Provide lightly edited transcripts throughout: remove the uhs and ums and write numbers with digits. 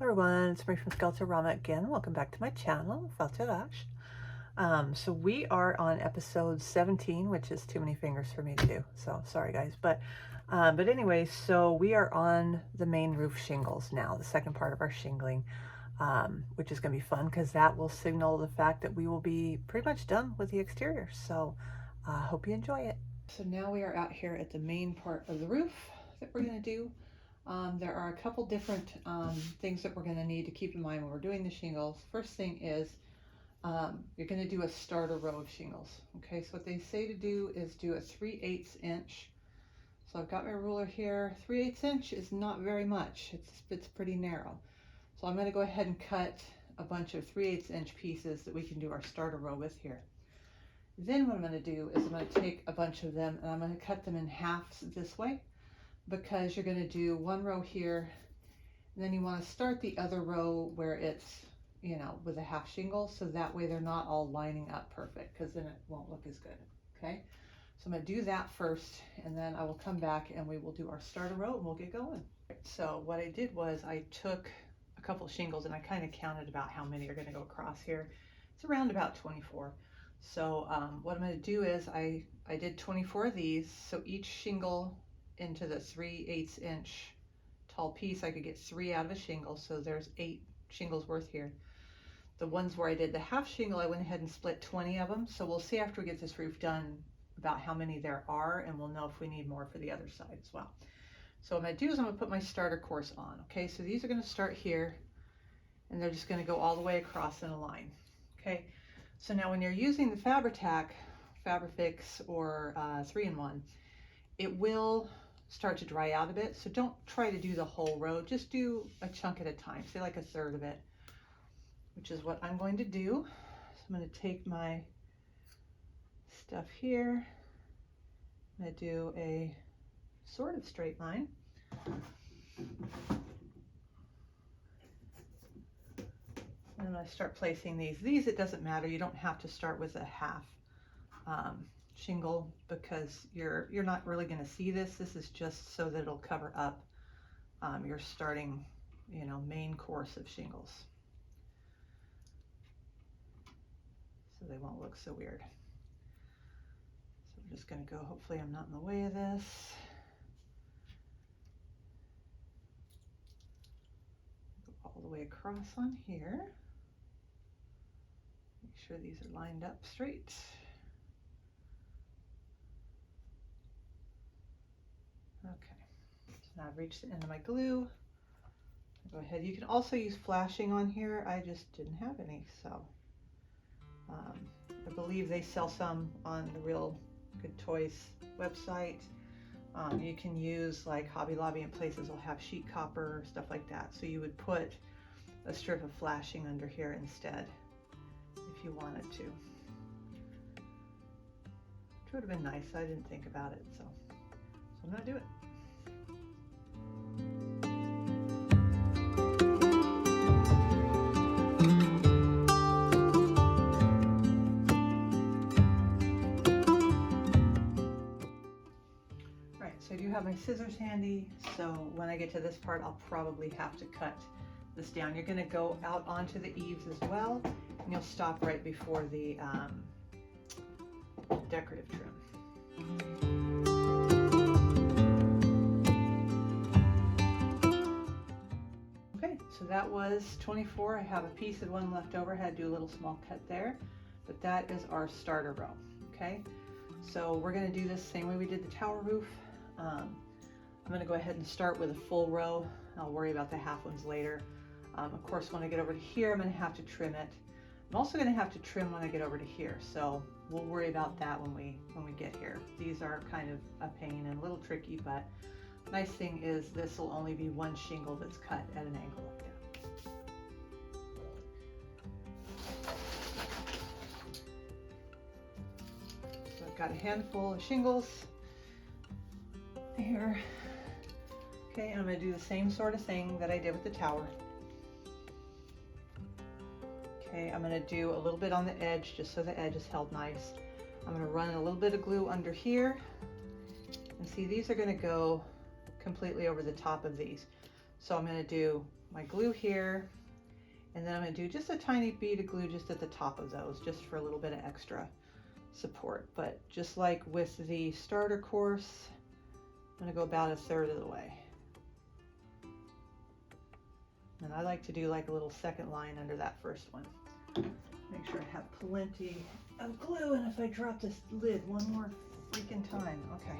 Hello everyone, it's Marie from Skeletorama again. Welcome back to my channel, Feltelash. So we are on episode 17, which is too many fingers for me to do. So sorry guys, but anyway, so we are on the main roof shingles now, the second part of our shingling, which is going to be fun because that will signal the fact that we will be pretty much done with the exterior. So hope you enjoy it. So now we are out here at the main part of the roof that we're going to do. There are a couple different things that we're going to need to keep in mind when we're doing the shingles. First thing is you're going to do a starter row of shingles. Okay, so what they say to do is do a 3/8 inch. So I've got my ruler here. 3/8 inch is not very much. It's pretty narrow. So I'm going to go ahead and cut a bunch of 3/8 inch pieces that we can do our starter row with here. Then what I'm going to do is I'm going to take a bunch of them and I'm going to cut them in halves this way, because you're going to do one row here, and then you want to start the other row where it's, you know, with a half shingle, so that way they're not all lining up perfect, because then it won't look as good. Okay, so I'm going to do that first, and then I will come back and we will do our starter row and we'll get going. So what I did was I took a couple of shingles and I kind of counted about how many are going to go across here. It's around about 24. So what I'm going to do is I did 24 of these, so each shingle into the 3/8 inch tall piece, I could get 3 out of a shingle, so there's 8 shingles worth here. The ones where I did the half shingle, I went ahead and split 20 of them, so we'll see after we get this roof done about how many there are, and we'll know if we need more for the other side as well. So what I'm going to do is I'm going to put my starter course on. Okay, so these are going to start here, and they're just going to go all the way across in a line. Okay, so now when you're using the Fabri-Tac, Fabrifix, or 3-in-1, it will start to dry out a bit, so don't try to do the whole row, just do a chunk at a time, say like a third of it, which is what I'm going to do. So I'm going to take my stuff here, I'm going to do a sort of straight line, and I'm going to start placing these. It doesn't matter, you don't have to start with a half shingle, because you're not really going to see this. This is just so that it'll cover up your starting, you know, main course of shingles, so they won't look so weird. So I'm just going to go, hopefully I'm not in the way of this. Go all the way across on here. Make sure these are lined up straight. Okay, so now I've reached the end of my glue. Go ahead, you can also use flashing on here. I just didn't have any, so I believe they sell some on the Real Good Toys website. You can use, like, Hobby Lobby and places will have sheet copper, stuff like that. So you would put a strip of flashing under here instead if you wanted to. Which would have been nice. I didn't think about it, so I'm gonna do it. So I do have my scissors handy, so when I get to this part, I'll probably have to cut this down. You're going to go out onto the eaves as well, and you'll stop right before the decorative trim. Okay, so that was 24. I have a piece of one left over. I had to do a little small cut there, but that is our starter row. Okay, so we're going to do this same way we did the tower roof. I'm going to go ahead and start with a full row. I'll worry about the half ones later. Of course, when I get over to here, I'm going to have to trim it. I'm also going to have to trim when I get over to here, so we'll worry about that when we get here. These are kind of a pain and a little tricky, but the nice thing is this will only be one shingle that's cut at an angle like that. So I've got a handful of shingles here. Okay, and I'm going to do the same sort of thing that I did with the tower. Okay, I'm going to do a little bit on the edge just so the edge is held nice. I'm going to run a little bit of glue under here, and see, these are going to go completely over the top of these. So I'm going to do my glue here, and then I'm going to do just a tiny bead of glue just at the top of those, just for a little bit of extra support. But just like with the starter course, I'm going to go about 1/3 of the way. And I like to do like a little second line under that first one. Make sure I have plenty of glue, and if I drop this lid one more freaking time, okay.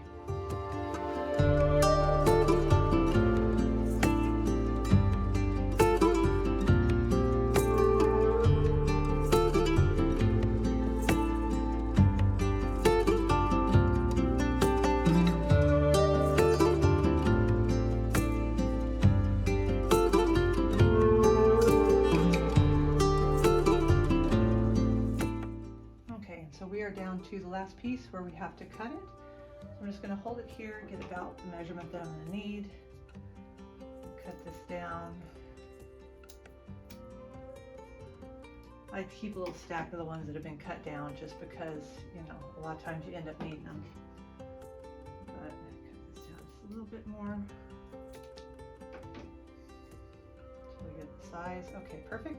So we are down to the last piece where we have to cut it. So I'm just going to hold it here, get about the measurement that I'm going to need. Cut this down. I like to keep a little stack of the ones that have been cut down just because, you know, a lot of times you end up needing them. But cut this down just a little bit more. So we get the size. Okay, perfect.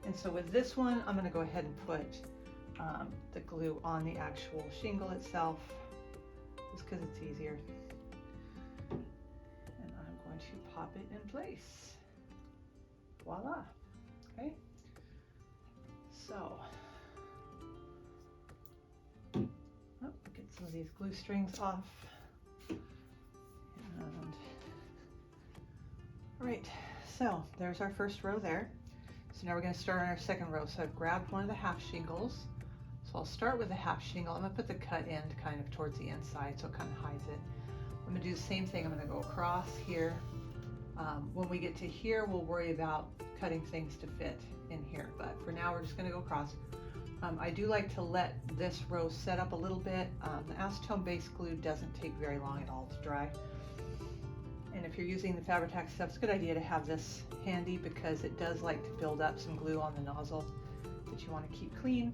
And so with this one, I'm going to go ahead and put the glue on the actual shingle itself, just because it's easier. And I'm going to pop it in place. Voila. Okay. So, get some of these glue strings off. And, all right, so there's our first row there. So now we're going to start on our second row. So I've grabbed one of the half shingles. So I'll start with the half shingle. I'm going to put the cut end kind of towards the inside so it kind of hides it. I'm going to do the same thing. I'm going to go across here. When we get to here, we'll worry about cutting things to fit in here. But for now, we're just going to go across. I do like to let this row set up a little bit. The acetone base glue doesn't take very long at all to dry. And if you're using the Fabri-Tac stuff, it's a good idea to have this handy because it does like to build up some glue on the nozzle that you want to keep clean.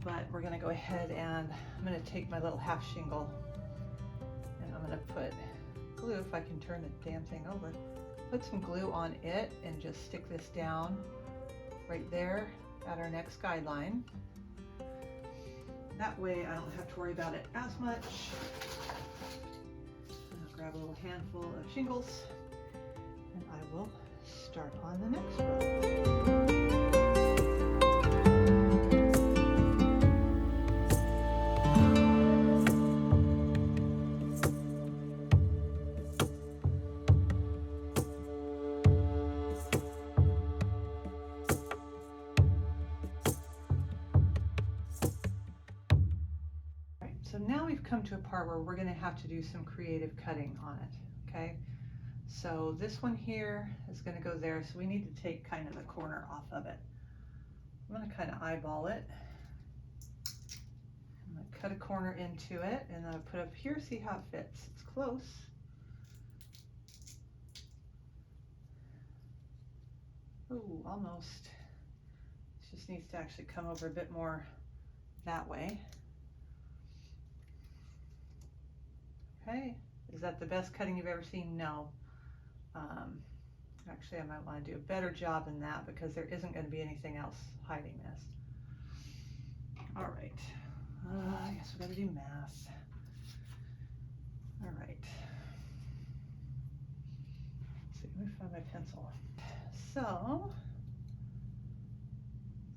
But we're going to go ahead and I'm going to take my little half shingle and I'm going to put glue, if I can turn the damn thing over, put some glue on it and just stick this down right there at our next guideline. That way I don't have to worry about it as much. Grab a little handful of shingles and I will start on the next row. So now we've come to a part where we're going to have to do some creative cutting on it, okay? So this one here is going to go there, so we need to take kind of the corner off of it. I'm going to kind of eyeball it. I'm going to cut a corner into it, and then I'll put up here, see how it fits. It's close. Ooh, almost. It just needs to actually come over a bit more that way. Okay, is that the best cutting you've ever seen? No. Actually, I might want to do a better job than that because there isn't going to be anything else hiding this. All right, I guess we got to do math. All right. Let's see, let me find my pencil. So,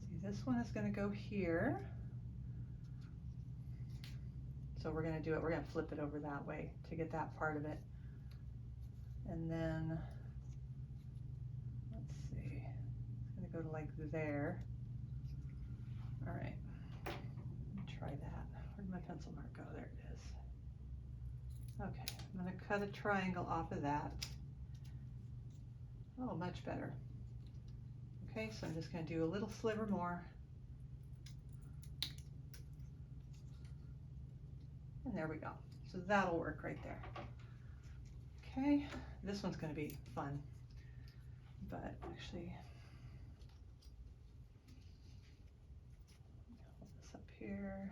see, this one is going to go here. So we're going to do it, we're going to flip it over that way to get that part of it. And then, let's see, it's going to go to like there. All right, let me try that. Where'd my pencil mark go? There it is. Okay, I'm going to cut a triangle off of that. Oh, much better. Okay, so I'm just going to do a little sliver more. And there we go. So that'll work right there. Okay, this one's going to be fun, but actually, hold this up here.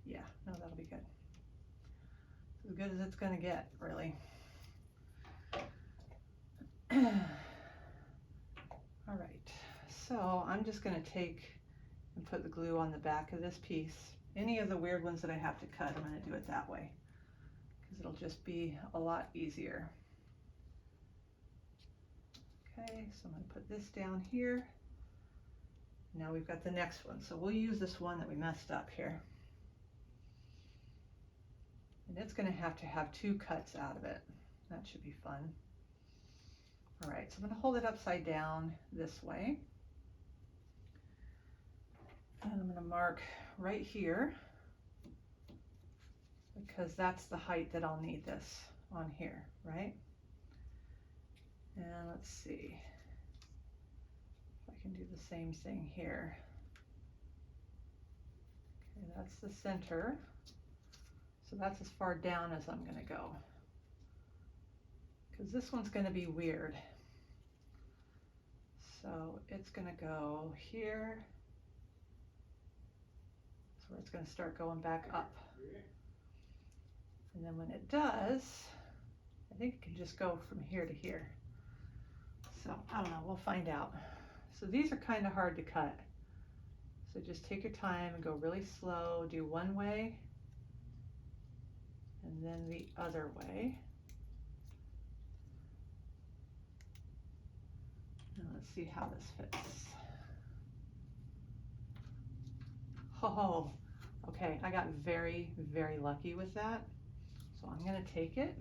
Yeah, no, that'll be good. As good as it's going to get, really. All right, so I'm just going to take and put the glue on the back of this piece. Any of the weird ones that I have to cut, I'm going to do it that way because it'll just be a lot easier. Okay, so I'm going to put this down here. Now we've got the next one, so we'll use this one that we messed up here. And it's going to have 2 cuts out of it. That should be fun. All right, so I'm going to hold it upside down this way. And I'm going to mark right here because that's the height that I'll need this on here, right? And let's see if I can do the same thing here. Okay, that's the center. So that's as far down as I'm going to go, because this one's going to be weird. So it's going to go here. That's where it's going to start going back up. And then when it does, I think it can just go from here to here. So I don't know, we'll find out. So these are kind of hard to cut. So just take your time and go really slow. Do one way and then the other way. And let's see how this fits. Oh, okay, I got very, very lucky with that. So I'm gonna take it.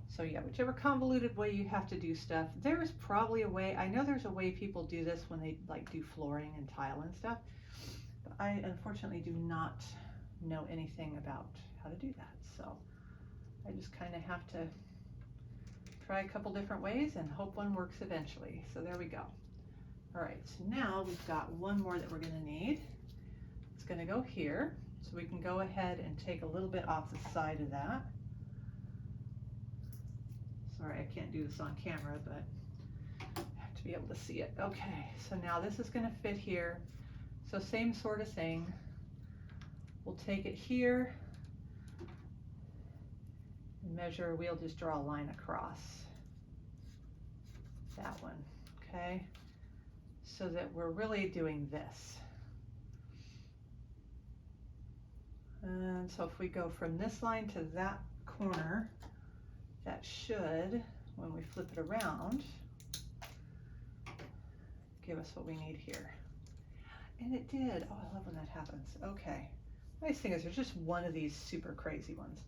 So yeah, whichever convoluted way you have to do stuff, there's probably a way. I know there's a way people do this when they like do flooring and tile and stuff, but I unfortunately do not know anything about how to do that. So I just kind of have to try a couple different ways and hope one works eventually. So there we go. All right, so now we've got one more that we're gonna need. It's gonna go here. So we can go ahead and take a little bit off the side of that. Sorry, I can't do this on camera, but I have to be able to see it. Okay, so now this is gonna fit here. So same sort of thing. We'll take it here and measure, we'll just draw a line across that one, okay? So that we're really doing this. And so if we go from this line to that corner, that should, when we flip it around, give us what we need here. And it did. Oh, I love when that happens. Okay. Nice thing is there's just one of these super crazy ones.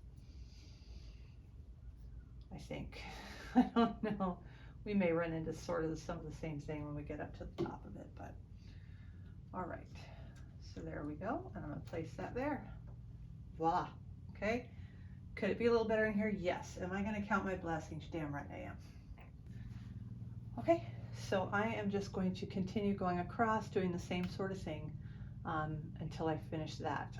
I think. I don't know. We may run into sort of some of the same thing when we get up to the top of it, but all right. So there we go. And I'm going to place that there. Voila. Okay. Could it be a little better in here? Yes. Am I going to count my blessings? Damn right I am. Okay. So I am just going to continue going across doing the same sort of thing until I finish that.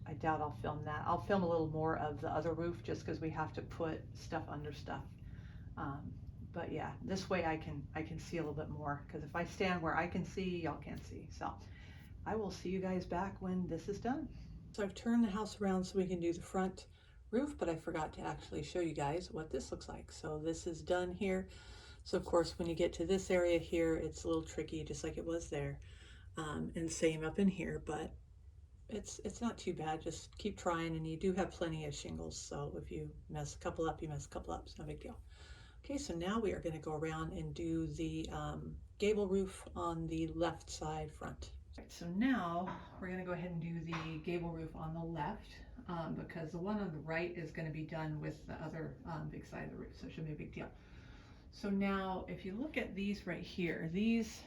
I doubt I'll film that. I'll film a little more of the other roof just because we have to put stuff under stuff. But yeah, this way I can see a little bit more, because if I stand where I can see, y'all can't see. So I will see you guys back when this is done. So I've turned the house around so we can do the front roof, but I forgot to actually show you guys what this looks like. So this is done here. So of course, when you get to this area here, it's a little tricky, just like it was there. And same up in here, but it's not too bad. Just keep trying, and you do have plenty of shingles. So if you mess a couple up, you mess a couple up. It's no big deal. Okay, so now we are going to go around and do the gable roof on the left side front. Right, so now we're going to go ahead and do the gable roof on the left because the one on the right is going to be done with the other big side of the roof, so it shouldn't be a big deal. So now if you look at these right here, these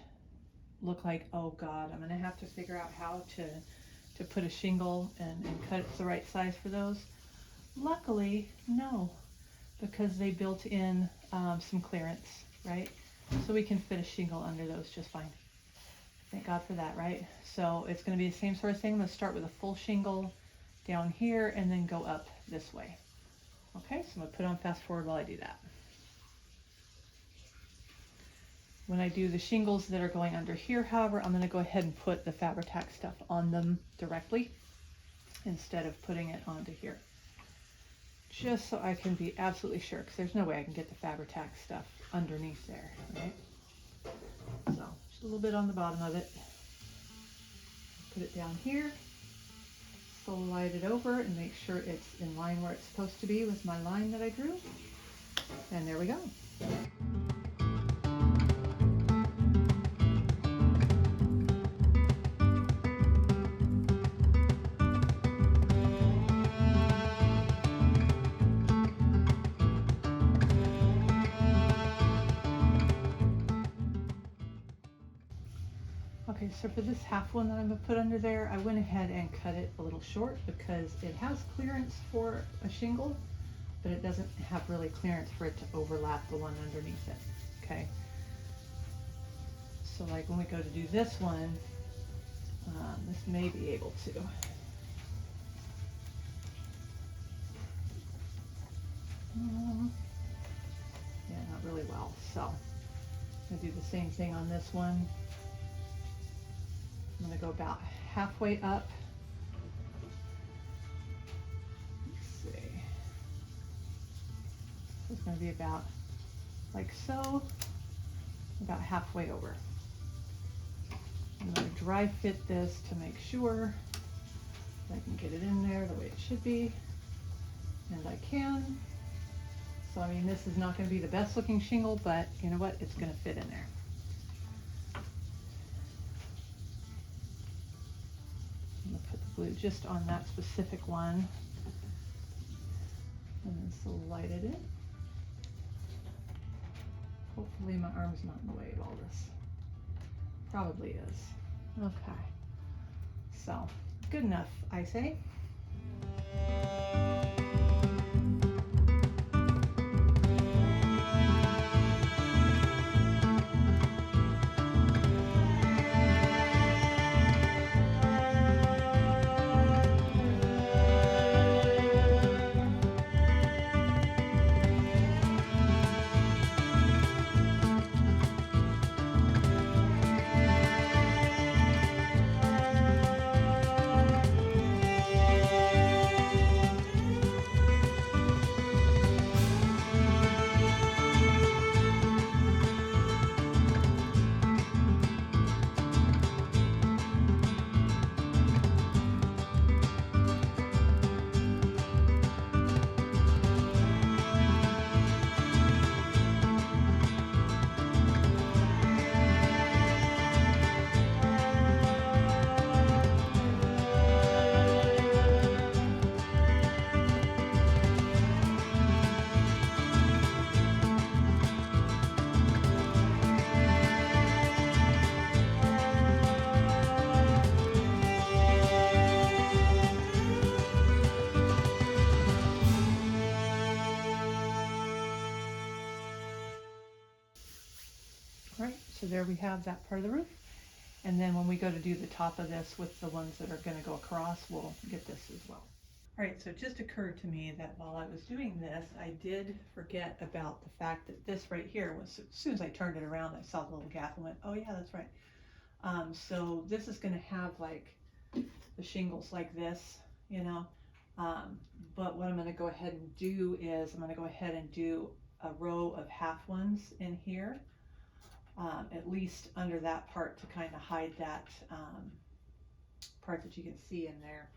look like, oh God, I'm going to have to figure out how to put a shingle and cut it the right size for those. Luckily, no, because they built in some clearance, right? So we can fit a shingle under those just fine. Thank God for that, right? So it's going to be the same sort of thing. I'm going to start with a full shingle down here and then go up this way. Okay, so I'm going to put on fast forward while I do that. When I do the shingles that are going under here, however, I'm going to go ahead and put the Fabri-Tac stuff on them directly instead of putting it onto here. just so I can be absolutely sure, because there's no way I can get the Fabri-Tac stuff underneath there, right? So just a little bit on the bottom of it. Put it down here, slide it over and make sure it's in line where it's supposed to be with my line that I drew. And there we go. Okay, so for this half one that I'm going to put under there, I went ahead and cut it a little short because it has clearance for a shingle, but it doesn't have really clearance for it to overlap the one underneath it, okay? So like when we go to do this one, this may be able to. Yeah, not really well. So I'm going to do the same thing on this one. I'm going to go about halfway up. Let's see. It's going to be about like so, about halfway over. I'm going to dry fit this to make sure I can get it in there the way it should be, and I can. So I mean, this is not going to be the best looking shingle, but you know what, it's going to fit in there. I'm going to put the glue just on that specific one, and then slide it in. Hopefully my arm's not in the way of all this. Probably is. Okay. So, good enough, I say. Right, so there we have that part of the roof. And then when we go to do the top of this with the ones that are going to go across, we'll get this as well. All right, so it just occurred to me that while I was doing this, I did forget about the fact that this right here was, as soon as I turned it around, I saw the little gap and went, oh yeah, that's right. So this is going to have like the shingles like this, you know, but what I'm going to go ahead and do is I'm going to go ahead and do a row of half ones in here. At least under that part to kind of hide that part that you can see in there.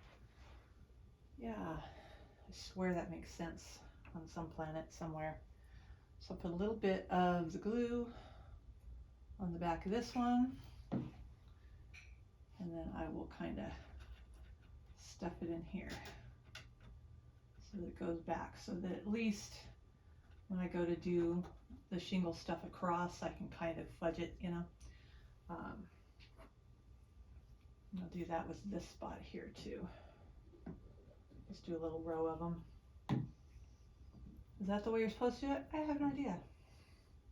Yeah, I swear that makes sense on some planet somewhere. So I'll put a little bit of the glue on the back of this one, and then I will kind of stuff it in here so that it goes back, so that at least when I go to do the shingle stuff across, I can kind of fudge it, you know. I'll do that with this spot here too. Just do a little row of them. Is that the way you're supposed to do it? I have no idea,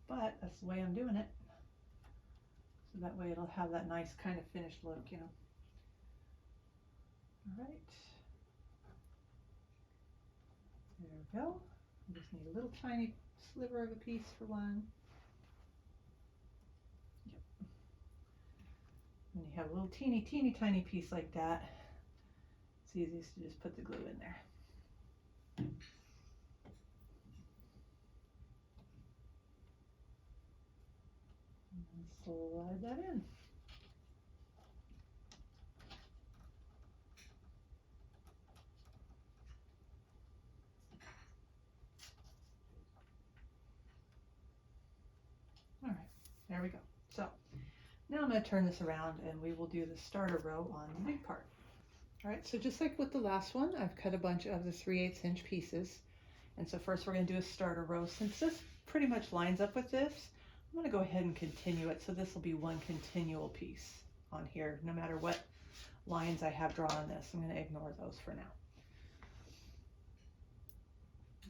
but that's the way I'm doing it. So that way it'll have that nice kind of finished look, you know. All right. There we go. I just need a little tiny sliver of a piece for one. Yep. When you have a little teeny tiny piece like that, it's easiest to just put the glue in there. And slide that in. All right, there we go. So now I'm going to turn this around and we will do the starter row on the big part. All right, so just like with the last one, I've cut a bunch of the 3/8 inch pieces. And so first we're going to do a starter row. Since this pretty much lines up with this, I'm going to go ahead and continue it. So this will be one continual piece on here, no matter what lines I have drawn on this. I'm going to ignore those for now.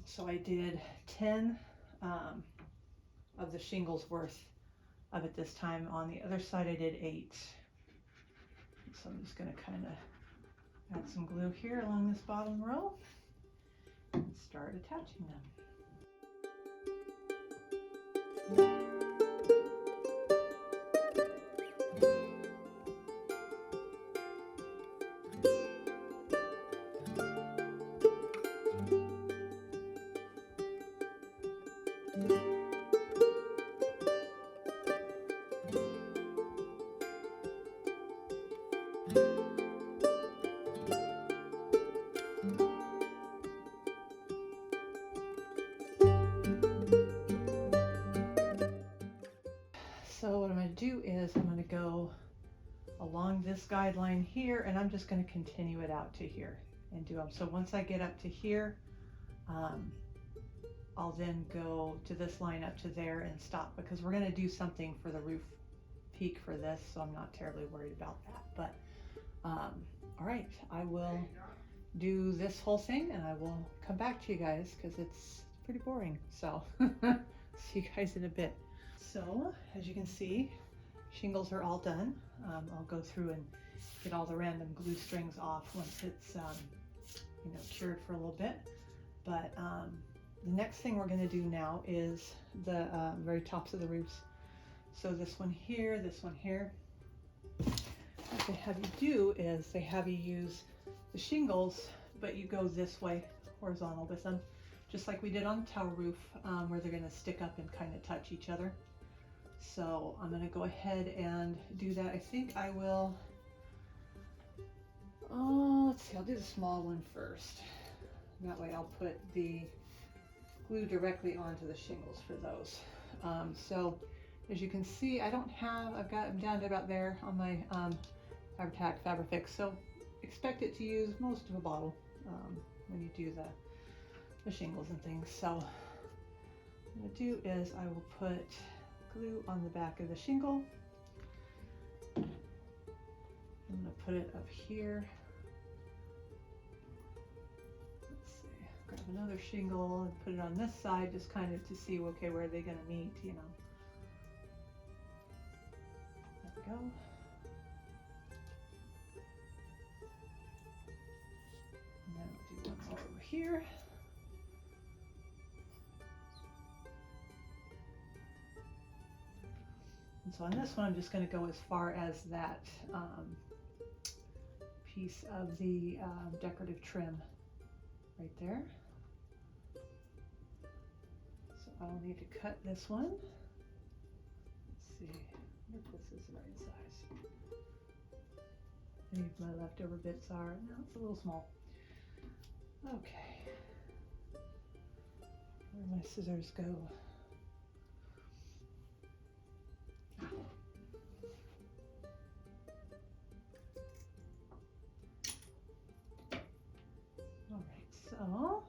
So I did 10 of the shingles worth of it this time. On the other side I did 8. So I'm just going to kind of add some glue here along this bottom row and start attaching them. So what I'm going to do is I'm going to go along this guideline here, and I'm just going to continue it out to here and do them. So once I get up to here, I'll then go to this line up to there and stop, because we're going to do something for the roof peak for this, so I'm not terribly worried about that. But all right, I will do this whole thing and I will come back to you guys because it's pretty boring. So see you guys in a bit. So as you can see, shingles are all done. I'll go through and get all the random glue strings off once it's you know, cured for a little bit. But the next thing we're going to do now is the very tops of the roofs. So this one here, this one here. What they have you do is they have you use the shingles, but you go this way horizontal with them, just like we did on the tower roof, where they're going to stick up and kind of touch each other. So I'm going to go ahead and do that. I think I will, let's see, I'll do the small one first. That way I'll put the glue directly onto the shingles for those. So as you can see, I don't have, I'm down to about there on my Fabri-Tac Fabrifix, so expect it to use most of a bottle when you do the shingles and things. So what I'm going to do is I will put glue on the back of the shingle. I'm going to put it up here. Let's see, grab another shingle and put it on this side, just kind of to see, okay, where are they going to meet, you know. There we go. And then we'll do one more over here. And so on this one, I'm just going to go as far as that piece of the decorative trim right there. So I'll need to cut this one. Let's see if this is the right size. Any of my leftover bits are, no, it's a little small. Okay, where my scissors go? So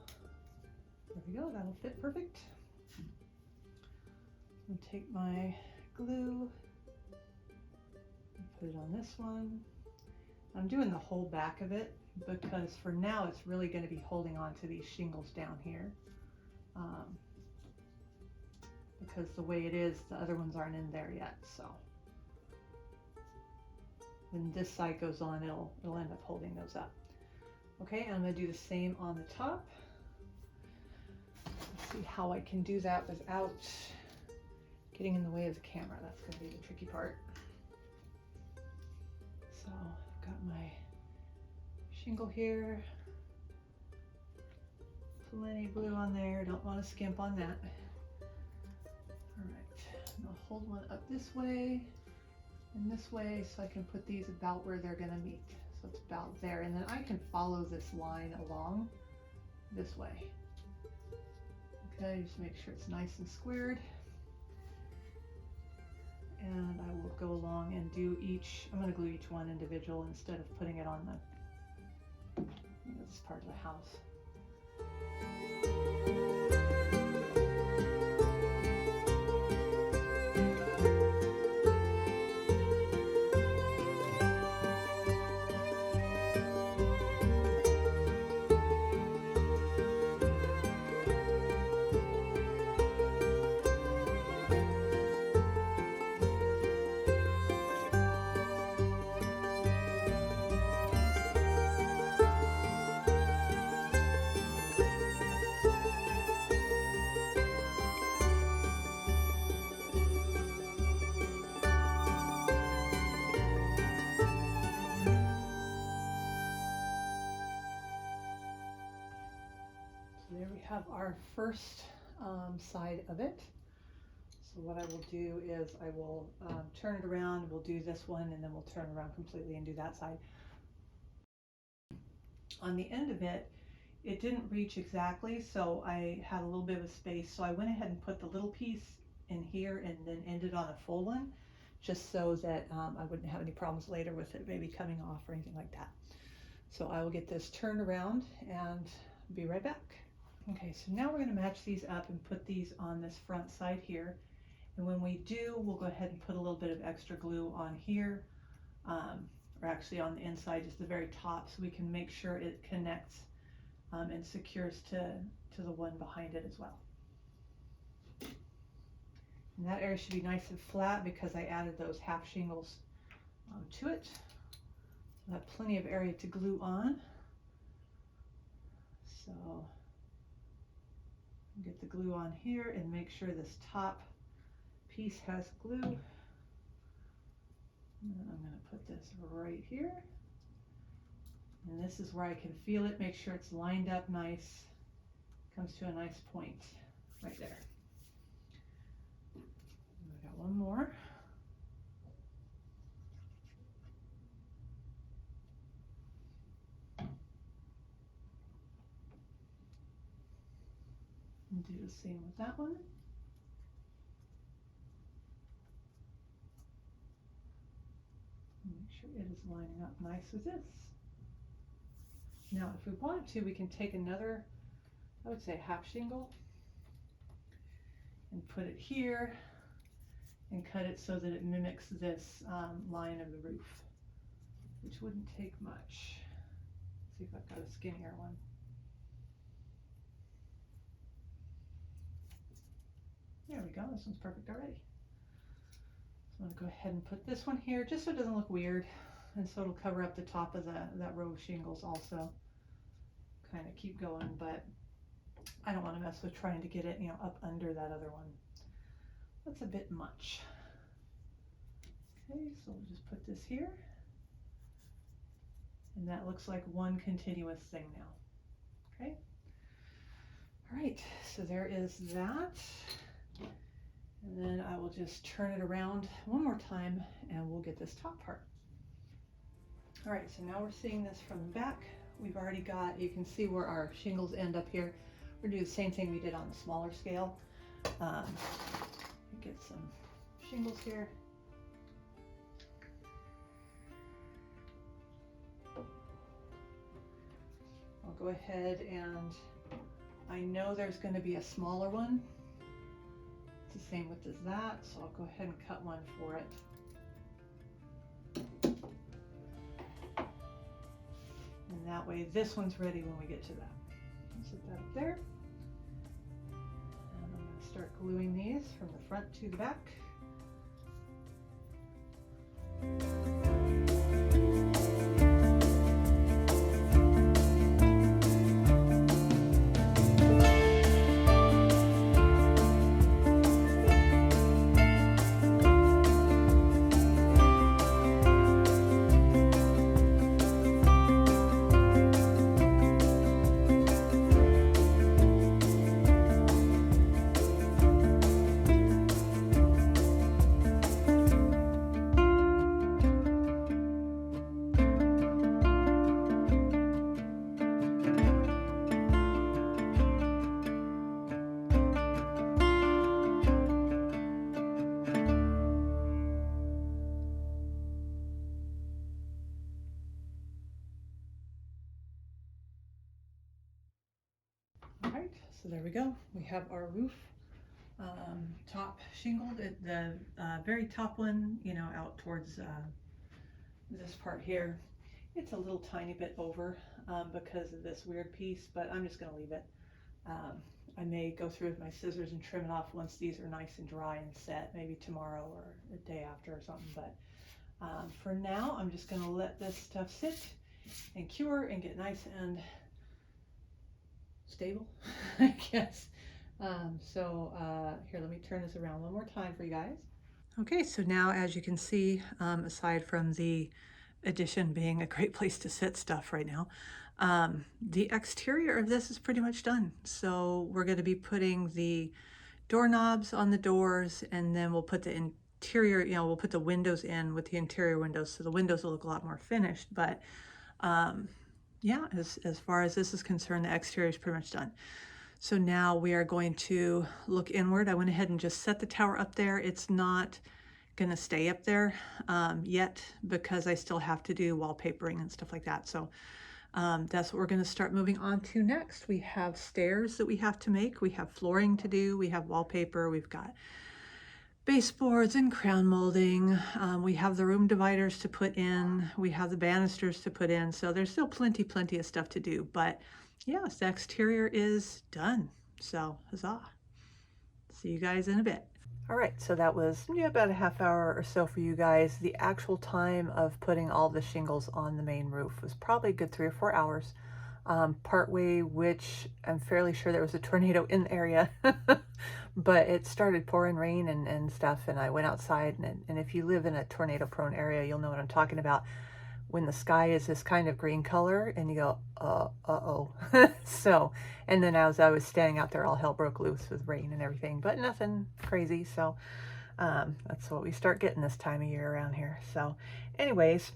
there we go, that'll fit perfect. I'll take my glue and put it on this one. I'm doing the whole back of it because for now it's really going to be holding on to these shingles down here. Because the way it is, the other ones aren't in there yet, so when this side goes on, it'll end up holding those up. Okay, and I'm going to do the same on the top. Let's see how I can do that without getting in the way of the camera. That's going to be the tricky part. So I've got my shingle here. Plenty of glue on there. Don't want to skimp on that. All right, And I'll hold one up this way and this way so I can put these about where they're gonna meet. So it's about there, and then I can follow this line along this way. Okay, just make sure it's nice and squared. And I will go along and do each, I'm going to glue each one individual instead of putting it on this part of the house. There we have our first side of it. So what I will do is I will turn it around, we'll do this one, and then we'll turn around completely and do that side. On the end of it, it didn't reach exactly, so I had a little bit of a space, so I went ahead and put the little piece in here and then ended on a full one, just so that I wouldn't have any problems later with it maybe coming off or anything like that. So I will get this turned around and be right back. Okay, so now we're going to match these up and put these on this front side here. And when we do, we'll go ahead and put a little bit of extra glue on here, or actually on the inside, just the very top, so we can make sure it connects and secures to the one behind it as well. And that area should be nice and flat because I added those half shingles to it. I have plenty of area to glue on. So get the glue on here and make sure this top piece has glue. And then I'm going to put this right here. And this is where I can feel it, make sure it's lined up nice. Comes to a nice point right there. And I got one more. And do the same with that one. Make sure it is lining up nice with this. Now, if we wanted to, we can take another, I would say half shingle, and put it here and cut it so that it mimics this line of the roof, which wouldn't take much. Let's see if I've got a skinnier one. There we go, this one's perfect already. So I'm going to go ahead and put this one here just so it doesn't look weird, and so it'll cover up the top of that row of shingles also. Kind of keep going, but I don't want to mess with trying to get it, up under that other one. That's a bit much. Okay, so we'll just put this here. And that looks like one continuous thing now. Okay. All right, so there is that. And then I will just turn it around one more time and we'll get this top part. All right, so now we're seeing this from the back. We've already got, you can see where our shingles end up here. We're gonna do the same thing we did on the smaller scale. Get some shingles here. I'll go ahead and I know there's going to be a smaller one. It's the same width as that, so I'll go ahead and cut one for it. And that way this one's ready when we get to that. I'll set that up there. And I'm going to start gluing these from the front to the back. So there we go. We have our roof top shingled. The very top one, you know, out towards this part here. It's a little tiny bit over because of this weird piece, but I'm just going to leave it. I may go through with my scissors and trim it off once these are nice and dry and set, maybe tomorrow or the day after or something. But for now, I'm just going to let this stuff sit and cure and get nice and stable, I guess. Here, let me turn this around one more time for you guys. Okay, so now as you can see, aside from the addition being a great place to sit stuff right now, the exterior of this is pretty much done. So we're going to be putting the doorknobs on the doors, and then we'll put the interior, you know, we'll put the windows in with the interior windows, so the windows will look a lot more finished. But yeah, as far as this is concerned, the exterior is pretty much done. So now we are going to look inward. I went ahead and just set the tower up there. It's not gonna stay up there yet because I still have to do wallpapering and stuff like that. So that's what we're gonna start moving on to next. We have stairs that we have to make. We have flooring to do. We have wallpaper. We've got baseboards and crown molding. We have the room dividers to put in. We have the banisters to put in. So there's still plenty of stuff to do. But yes, the exterior is done. So huzzah. See you guys in a bit. All right, so that was about a half hour or so for you guys. The actual time of putting all the shingles on the main roof was probably a good 3 or 4 hours. Partway, which I'm fairly sure there was a tornado in the area, but it started pouring rain and stuff, and I went outside, and if you live in a tornado-prone area, you'll know what I'm talking about. When the sky is this kind of green color, and you go, uh-oh. So, and then as I was standing out there, all hell broke loose with rain and everything, but nothing crazy, so that's what we start getting this time of year around here. So anyways,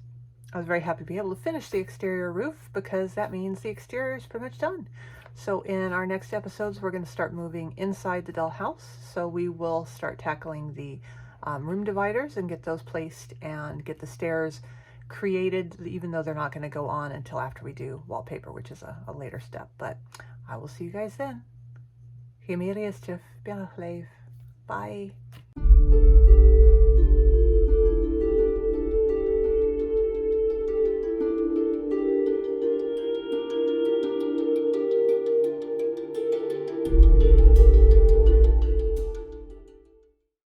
I was very happy to be able to finish the exterior roof because that means the exterior is pretty much done. So in our next episodes, we're going to start moving inside the dollhouse. So we will start tackling the room dividers and get those placed and get the stairs created, even though they're not going to go on until after we do wallpaper, which is a later step. But I will see you guys then. Bye.